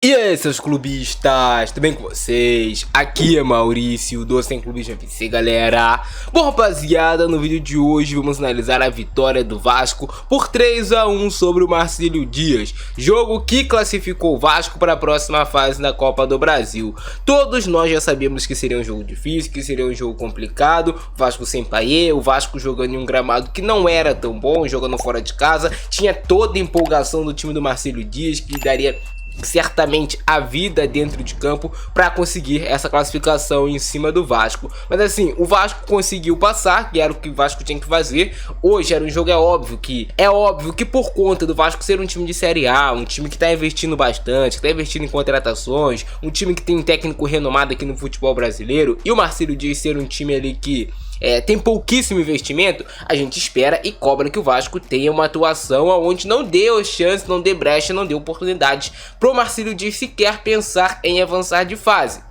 E aí, seus clubistas, tudo bem com vocês? Aqui é Maurício, do Sem Clubismo FC, galera. Bom, rapaziada, no vídeo de hoje vamos analisar a vitória do Vasco por 3-1 sobre o Marcílio Dias, jogo que classificou o Vasco para a próxima fase da Copa do Brasil. Todos nós já sabíamos que seria um jogo difícil, que seria um jogo complicado, o Vasco sem Payet, o Vasco jogando em um gramado que não era tão bom, jogando fora de casa, tinha toda a empolgação do time do Marcílio Dias, que daria certamente a vida dentro de campo para conseguir essa classificação em cima do Vasco. Mas assim, o Vasco conseguiu passar, que era o que o Vasco tinha que fazer. Hoje era um jogo, é óbvio que por conta do Vasco ser um time de Série A, um time que está investindo bastante, que está investindo em contratações, um time que tem um técnico renomado aqui no futebol brasileiro, e o Marcílio Dias ser um time ali que tem pouquíssimo investimento, a gente espera e cobra que o Vasco tenha uma atuação onde não dê chance, não dê brecha, não dê oportunidades pro Marcílio Dias sequer pensar em avançar de fase.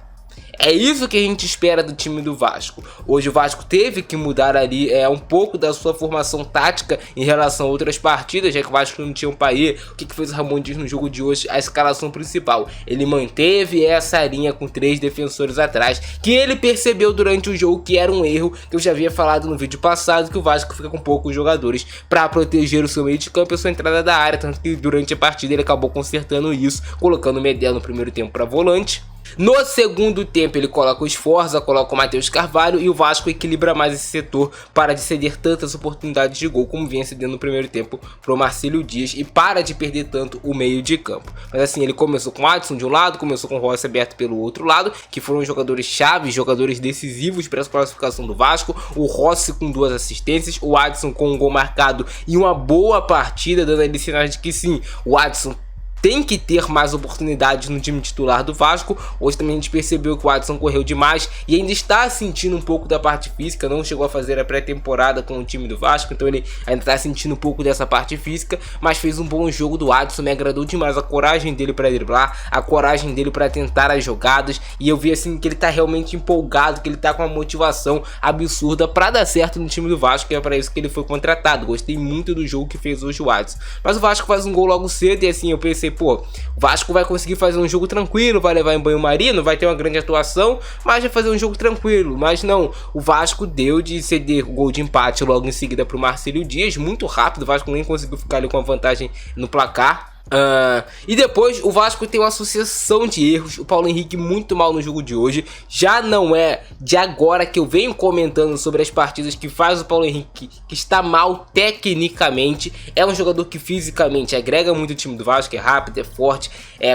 É isso que a gente espera do time do Vasco. Hoje o Vasco teve que mudar ali um pouco da sua formação tática em relação a outras partidas, já que o Vasco não tinha um Payet. O que fez o Ramon Dias no jogo de hoje? A escalação principal. Ele manteve essa linha com 3 defensores atrás, que ele percebeu durante o jogo que era um erro, que eu já havia falado no vídeo passado, que o Vasco fica com poucos jogadores para proteger o seu meio de campo e a sua entrada da área, tanto que durante a partida ele acabou consertando isso, colocando o Medel no primeiro tempo para volante. No segundo tempo ele coloca o Sforza, coloca o Matheus Carvalho, e o Vasco equilibra mais esse setor para de ceder tantas oportunidades de gol como vinha cedendo no primeiro tempo para o Marcílio Dias, e para de perder tanto o meio de campo. Mas assim, ele começou com o Adson de um lado, começou com o Rossi aberto pelo outro lado, que foram jogadores chaves, jogadores decisivos para a classificação do Vasco. O Rossi com 2 assistências, o Adson com um gol marcado e uma boa partida, dando ali sinais de que sim, o Adson tem que ter mais oportunidades no time titular do Vasco. Hoje também a gente percebeu que o Adson correu demais e ainda está sentindo um pouco da parte física, não chegou a fazer a pré-temporada com o time do Vasco, então ele ainda está sentindo um pouco dessa parte física, mas fez um bom jogo do Adson, me agradou demais a coragem dele para driblar, a coragem dele para tentar as jogadas, e eu vi assim que ele está realmente empolgado, que ele está com uma motivação absurda para dar certo no time do Vasco, e é para isso que ele foi contratado. Gostei muito do jogo que fez hoje o Adson, mas o Vasco faz um gol logo cedo e assim eu pensei, pô, o Vasco vai conseguir fazer um jogo tranquilo, vai levar em banho-maria, não vai ter uma grande atuação, mas vai fazer um jogo tranquilo. Mas não, o Vasco deu de ceder o gol de empate logo em seguida para o Marcílio Dias, muito rápido. O Vasco nem conseguiu ficar ali com a vantagem no placar. E depois o Vasco tem uma sucessão de erros. O Paulo Henrique muito mal no jogo de hoje. Já não é de agora que eu venho comentando sobre as partidas que faz o Paulo Henrique, que está mal tecnicamente. É um jogador que fisicamente agrega muito o time do Vasco, é rápido, é forte,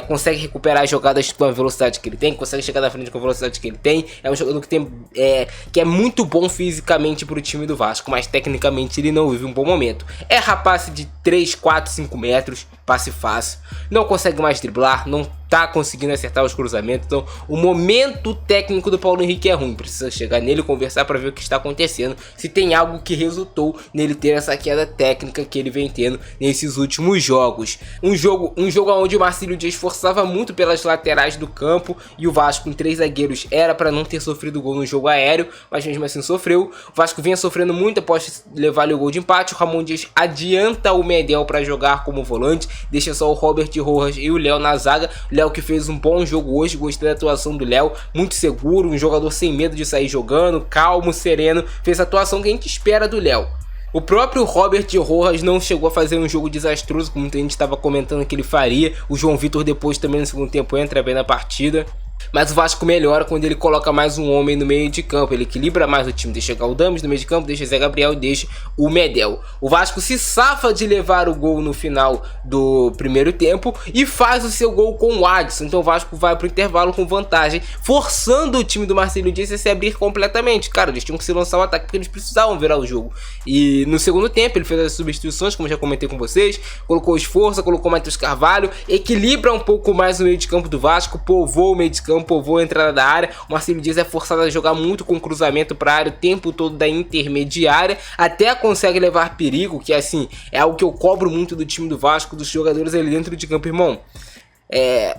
consegue recuperar as jogadas com a velocidade que ele tem, consegue chegar na frente com a velocidade que ele tem. É um jogador que é muito bom fisicamente para o time do Vasco, mas tecnicamente ele não vive um bom momento. É rapaz de 3, 4, 5 metros, passe fácil, não consegue mais driblar, não tá conseguindo acertar os cruzamentos. Então o momento técnico do Paulo Henrique é ruim, precisa chegar nele e conversar para ver o que está acontecendo, se tem algo que resultou nele ter essa queda técnica que ele vem tendo nesses últimos jogos. Um jogo onde o Marcílio Dias forçava muito pelas laterais do campo, e o Vasco com 3 zagueiros era para não ter sofrido gol no jogo aéreo, mas mesmo assim sofreu. O Vasco vinha sofrendo muito após levar o gol de empate. O Ramon Dias adianta o Medel para jogar como volante, deixa só o Robert Rojas e o Léo na zaga. O Léo que fez um bom jogo hoje, gostei da atuação do Léo, muito seguro, um jogador sem medo de sair jogando, calmo, sereno, fez a atuação que a gente espera do Léo. O próprio Robert Rojas não chegou a fazer um jogo desastroso, como muita gente estava comentando que ele faria. O João Vitor depois também no segundo tempo entra bem na partida. Mas o Vasco melhora quando ele coloca mais um homem no meio de campo. Ele equilibra mais o time, deixa o Dames no meio de campo, deixa Zé Gabriel e deixa o Medel. O Vasco se safa de levar o gol no final do primeiro tempo e faz o seu gol com o Adson. Então o Vasco vai para o intervalo com vantagem, forçando o time do Marcílio Dias a se abrir completamente. Cara, eles tinham que se lançar o ataque porque eles precisavam virar o jogo. E no segundo tempo ele fez as substituições, como já comentei com vocês, colocou o Sforza, colocou o Matheus Carvalho, equilibra um pouco mais o meio de campo do Vasco, povoa o meio de campo, povoa a entrada da área. O Marcílio Dias é forçado a jogar muito com cruzamento para a área o tempo todo da intermediária, até consegue levar perigo, que assim, é algo que eu cobro muito do time do Vasco, dos jogadores ali dentro de campo, irmão.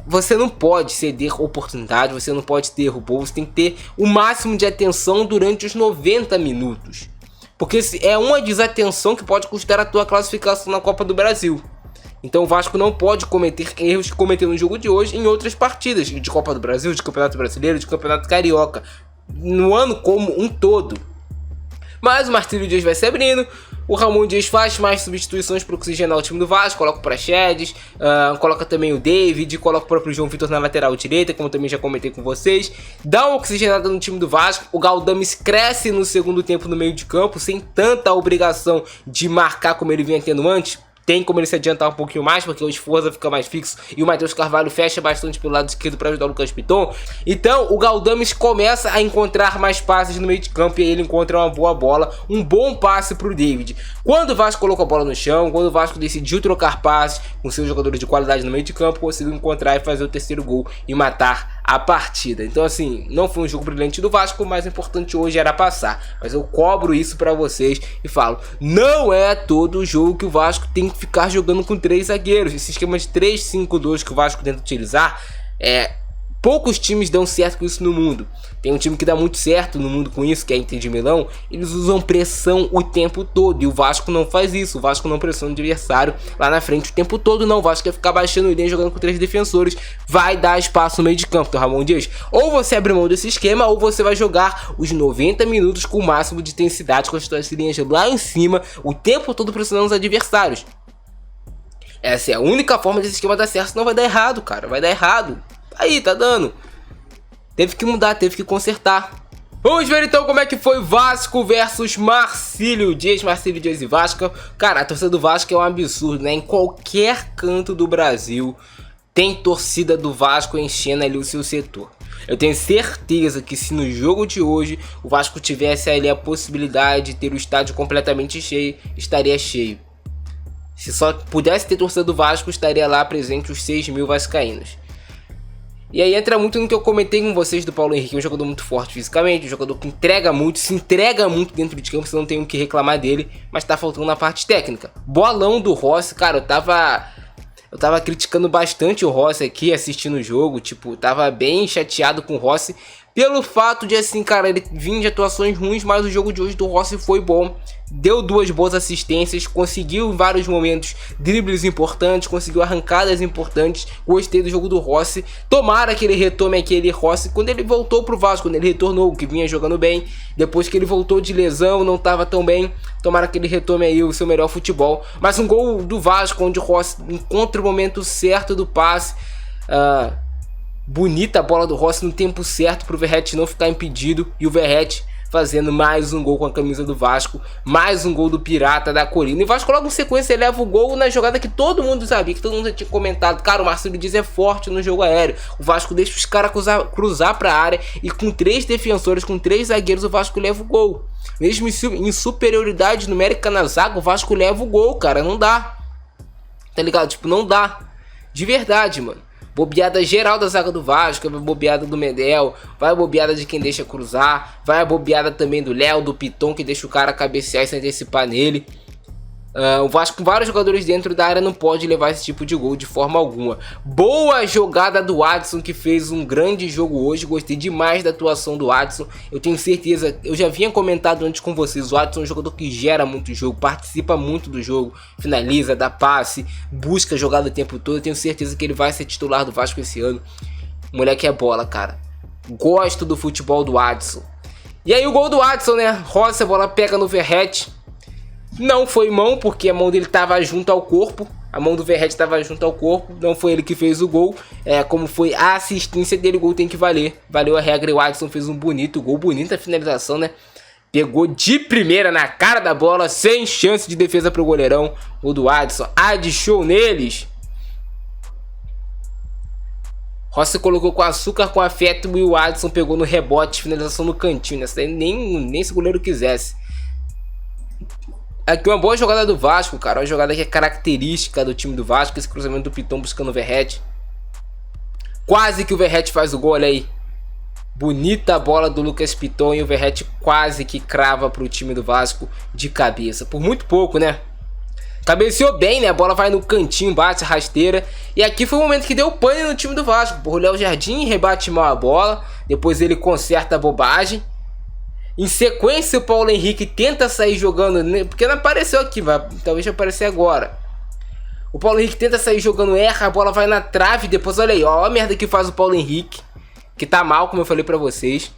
Você não pode ceder oportunidade, você não pode ter robô, você tem que ter o máximo de atenção durante os 90 minutos. Porque é uma desatenção que pode custar a tua classificação na Copa do Brasil. Então o Vasco não pode cometer erros que cometeu no jogo de hoje em outras partidas, de Copa do Brasil, de Campeonato Brasileiro, de Campeonato Carioca, no ano como um todo. Mas o Marcílio Dias vai se abrindo, o Ramon Dias faz mais substituições para oxigenar o time do Vasco, coloca o Praxedes, coloca também o David, coloca o próprio João Vitor na lateral direita, como também já comentei com vocês, dá uma oxigenada no time do Vasco, o Galdames cresce no segundo tempo no meio de campo, sem tanta obrigação de marcar como ele vinha tendo antes. Tem como ele se adiantar um pouquinho mais, porque o Sforza fica mais fixo e o Matheus Carvalho fecha bastante pelo lado esquerdo para ajudar o Lucas Piton. Então o Galdames começa a encontrar mais passes no meio de campo e aí ele encontra uma boa bola, um bom passe para o David. Quando o Vasco colocou a bola no chão, quando o Vasco decidiu trocar passes com seus jogadores de qualidade no meio de campo, conseguiu encontrar e fazer o terceiro gol e matar a partida. Então assim, não foi um jogo brilhante do Vasco, o mais importante hoje era passar. Mas eu cobro isso para vocês e falo, não é todo jogo que o Vasco tem que ficar jogando com 3 zagueiros. Esse esquema de 3-5-2 que o Vasco tenta utilizar, poucos times dão certo com isso no mundo. Tem um time que dá muito certo no mundo com isso, que é a Inter de Milão. Eles usam pressão o tempo todo e o Vasco não faz isso. O Vasco não pressiona o adversário lá na frente o tempo todo, não. O Vasco quer ficar baixando ele jogando com 3 defensores. Vai dar espaço no meio de campo, então Ramon Dias, ou você abre mão desse esquema ou você vai jogar os 90 minutos com o máximo de intensidade, com as suas linhas lá em cima, o tempo todo pressionando os adversários. Essa é a única forma desse esquema dar certo, senão vai dar errado, cara. Vai dar errado. Aí, tá dando. Teve que mudar, teve que consertar. Vamos ver então como é que foi Vasco versus Marcílio Dias e Vasco. Cara, a torcida do Vasco é um absurdo, né? Em qualquer canto do Brasil tem torcida do Vasco enchendo ali o seu setor. Eu tenho certeza que se no jogo de hoje o Vasco tivesse ali a possibilidade de ter o estádio completamente cheio, estaria cheio. Se só pudesse ter torcida do Vasco, estaria lá presente os 6.000 vascaínos. E aí entra muito no que eu comentei com vocês do Paulo Henrique, um jogador muito forte fisicamente, um jogador que entrega muito, se entrega muito dentro de campo, você não tem o que reclamar dele, mas tá faltando na parte técnica. Bolão do Rossi, cara, eu tava criticando bastante o Rossi aqui assistindo o jogo, tipo, tava bem chateado com o Rossi, pelo fato de assim, cara, ele vinha de atuações ruins, mas o jogo de hoje do Rossi foi bom. Deu 2 boas assistências, conseguiu em vários momentos dribles importantes, conseguiu arrancadas importantes. Gostei do jogo do Rossi. Tomara que ele retome aquele Rossi quando ele voltou pro Vasco, quando ele retornou, que vinha jogando bem. Depois que ele voltou de lesão, não estava tão bem. Tomara que ele retome aí o seu melhor futebol. Mas um gol do Vasco, onde o Rossi encontra o momento certo do passe. Bonita a bola do Rossi no tempo certo para o Verratti não ficar impedido. E o Verratti fazendo mais um gol com a camisa do Vasco. Mais um gol do Pirata da Corina. E o Vasco logo em sequência leva o gol na jogada que todo mundo sabia, que todo mundo já tinha comentado. Cara, o Marcílio Dias é forte no jogo aéreo. O Vasco deixa os caras cruzar para a área. E com 3 defensores, com 3 zagueiros, o Vasco leva o gol. Mesmo em superioridade numérica na zaga, o Vasco leva o gol, cara. Não dá. Tá ligado? Tipo, não dá. De verdade, mano. Bobeada geral da zaga do Vasco, vai bobeada do Medel, vai bobeada de quem deixa cruzar, vai a bobeada também do Léo, do Piton, que deixa o cara cabecear e se antecipar nele. O Vasco com vários jogadores dentro da área não pode levar esse tipo de gol de forma alguma. Boa jogada do Adson, que fez um grande jogo hoje. Gostei demais da atuação do Adson. Eu tenho certeza, eu já havia comentado antes com vocês, o Adson é um jogador que gera muito jogo, participa muito do jogo, finaliza, dá passe, busca jogada o tempo todo. Eu tenho certeza que ele vai ser titular do Vasco esse ano. O moleque é bola, cara. Gosto do futebol do Adson. E aí o gol do Adson, né? Rossi, a bola pega no Verratti. Não foi mão, porque a mão dele estava junto ao corpo. A mão do Verratti estava junto ao corpo. Não foi ele que fez o gol. Como foi a assistência dele, o gol tem que valer. Valeu a regra e o Adson fez um bonito gol. Bonita finalização, né? Pegou de primeira na cara da bola, sem chance de defesa para o goleirão. O do Adson. Show neles. Rossi colocou com açúcar, com afeto, e o Adson pegou no rebote. Finalização no cantinho. Essa daí nem se o goleiro quisesse. Aqui uma boa jogada do Vasco, cara. Uma jogada que é característica do time do Vasco. Esse cruzamento do Piton buscando o Verratti. Quase que o Verratti faz o gol, olha aí. Bonita a bola do Lucas Piton e o Verratti quase que crava pro time do Vasco de cabeça. Por muito pouco, né? Cabeceou bem, né? A bola vai no cantinho, bate a rasteira. E aqui foi o momento que deu pane no time do Vasco. O Léo Jardim rebate mal a bola. Depois ele conserta a bobagem. Em sequência, o Paulo Henrique tenta sair jogando, porque não apareceu aqui, talvez vai aparecer agora. O Paulo Henrique tenta sair jogando, erra, a bola vai na trave. Depois, olha aí, ó a merda que faz o Paulo Henrique, que tá mal, como eu falei pra vocês.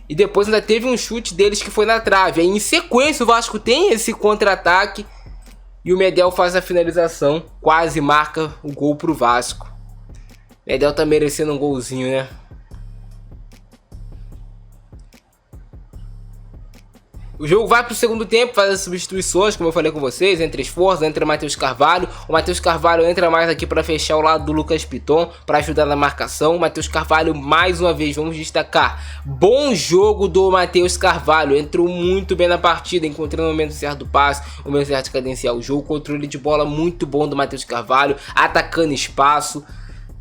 E depois ainda teve um chute deles que foi na trave. Aí em sequência o Vasco tem esse contra-ataque e o Medel faz a finalização, quase marca o gol pro Vasco. Medel tá merecendo um golzinho, né? O jogo vai pro segundo tempo, faz as substituições, como eu falei com vocês, entre Esforço, entra o Matheus Carvalho. O Matheus Carvalho entra mais aqui para fechar o lado do Lucas Piton, para ajudar na marcação. O Matheus Carvalho, mais uma vez, vamos destacar, bom jogo do Matheus Carvalho. Entrou muito bem na partida, encontrando o momento certo do passe, o momento certo de cadenciar o jogo. Controle de bola muito bom do Matheus Carvalho, atacando espaço,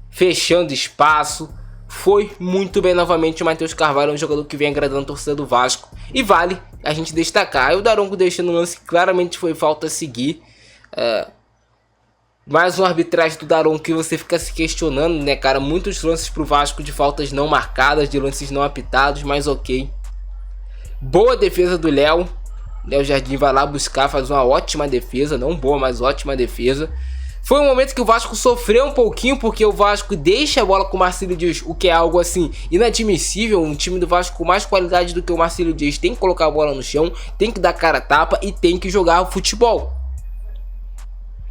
fechando espaço. Foi muito bem novamente o Matheus Carvalho, um jogador que vem agradando a torcida do Vasco. E vale a gente destacar. Aí o Daronco deixando o lance, claramente foi falta a seguir. Mais uma arbitragem do Daronco que você fica se questionando, né, cara? Muitos lances pro Vasco de faltas não marcadas, de lances não apitados, mas ok. Boa defesa do Léo. Léo Jardim vai lá buscar, faz uma ótima defesa. Não boa, mas ótima defesa. Foi um momento que o Vasco sofreu um pouquinho, porque o Vasco deixa a bola com o Marcílio Dias, o que é algo assim inadmissível. Um time do Vasco com mais qualidade do que o Marcílio Dias tem que colocar a bola no chão, tem que dar cara a tapa e tem que jogar futebol.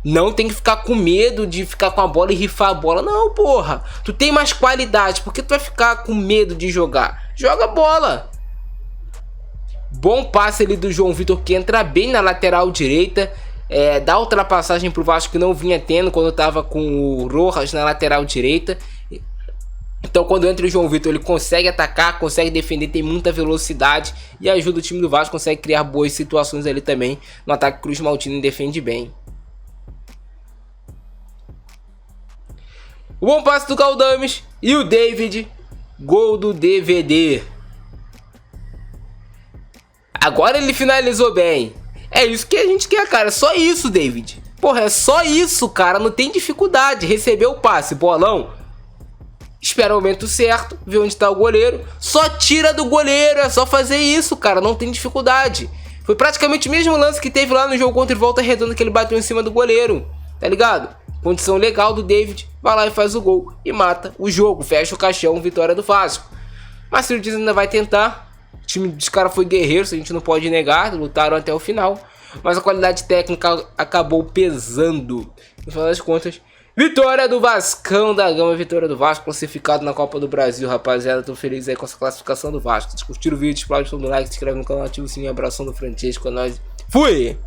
Não tem que ficar com medo de ficar com a bola e rifar a bola. Não, porra. Tu tem mais qualidade, por que tu vai ficar com medo de jogar? Joga a bola. Bom passe ali do João Vitor, que entra bem na lateral direita. Dá ultrapassagem pro Vasco que não vinha tendo quando tava com o Rojas na lateral direita. Então quando entra o João Vitor, ele consegue atacar, consegue defender, tem muita velocidade e ajuda o time do Vasco, consegue criar boas situações ali também. No ataque, Cruz Maltini defende bem. O bom passe do Galdames e o David, gol do DVD. Agora ele finalizou bem. É isso que a gente quer, cara. É só isso, David. Porra, é só isso, cara. Não tem dificuldade. Recebeu o passe, bolão. Espera o momento certo, vê onde tá o goleiro. Só tira do goleiro. É só fazer isso, cara. Não tem dificuldade. Foi praticamente o mesmo lance que teve lá no jogo contra o Volta Redonda, que ele bateu em cima do goleiro. Tá ligado? Condição legal do David. Vai lá e faz o gol. E mata o jogo. Fecha o caixão. Vitória do Vasco. Marcílio Dias ainda vai tentar. O time dos caras foi guerreiro, isso a gente não pode negar, lutaram até o final. Mas a qualidade técnica acabou pesando. No final das contas, vitória do Vascão da Gama, vitória do Vasco, classificado na Copa do Brasil, rapaziada. Tô feliz aí com essa classificação do Vasco. Se curtiram o vídeo, explode todo like, se inscreve no canal, ativa o sininho, abração do Francesco, é nóis. Fui!